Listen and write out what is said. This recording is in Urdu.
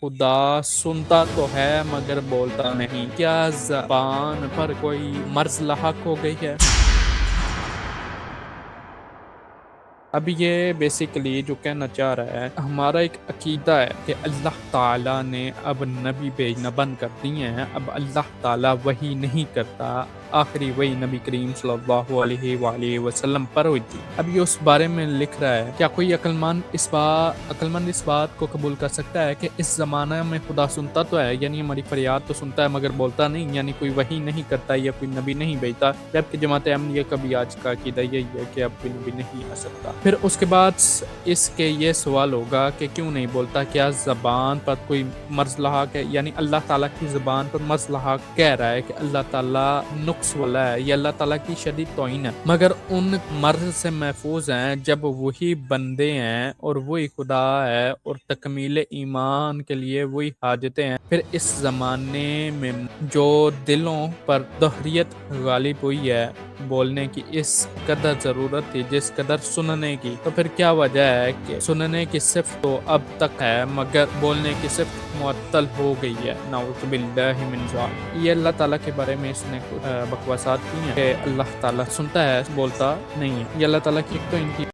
خدا سنتا تو ہے مگر بولتا نہیں، کیا زبان پر کوئی مرض لاحق ہو گئی ہے؟ اب یہ بیسیکلی جو کہنا چاہ رہا ہے، ہمارا ایک عقیدہ ہے کہ اللہ تعالیٰ نے اب نبی بھیجنا بند کر دیے ہیں، اب اللہ تعالیٰ وحی نہیں کرتا، آخری وحی نبی کریم صلی اللہ علیہ وآلہ وسلم پر ہوئی تھی۔ اب یہ اس بارے میں لکھ رہا ہے، کیا کوئی عقل مند اس بات کو قبول کر سکتا ہے کہ اس زمانہ میں خدا سنتا تو ہے، یعنی ہماری فریاد تو سنتا ہے مگر بولتا نہیں، یعنی کوئی وحی نہیں کرتا یا کوئی نبی نہیں بھیجتا، جبکہ جماعت احمدیہ کا بھی آج کا عقیدہ یہی ہے کہ اب کوئی نبی نہیں آ سکتا۔ پھر اس کے بعد اس کے یہ سوال ہوگا کہ کیوں نہیں بولتا، کیا زبان پر کوئی مرض لاحق ہے؟ یعنی اللہ تعالیٰ کی زبان پر مرض لاحق کہہ رہا ہے کہ اللہ تعالیٰ نقص والا ہے یا اللہ تعالیٰ کی شدید توہین ہے، مگر ان مرض سے محفوظ ہیں جب وہی بندے ہیں اور وہی خدا ہے اور تکمیل ایمان کے لیے وہی حاجتیں ہیں۔ پھر اس زمانے میں جو دلوں پر دہریت غالب ہوئی ہے، بولنے کی اس قدر ضرورت تھی جس قدر سننے کی، تو پھر کیا وجہ ہے کہ سننے کی صفت تو اب تک ہے مگر بولنے کی صفت معطل ہو گئی ہے؟ نعوذ باللہ من ذالک۔ یہ اللہ تعالیٰ کے بارے میں اس نے بکواسات کی ہیں کہ اللہ تعالیٰ سنتا ہے، بولتا نہیں ہے۔ یہ اللہ تعالیٰ کی ایک تو ان کی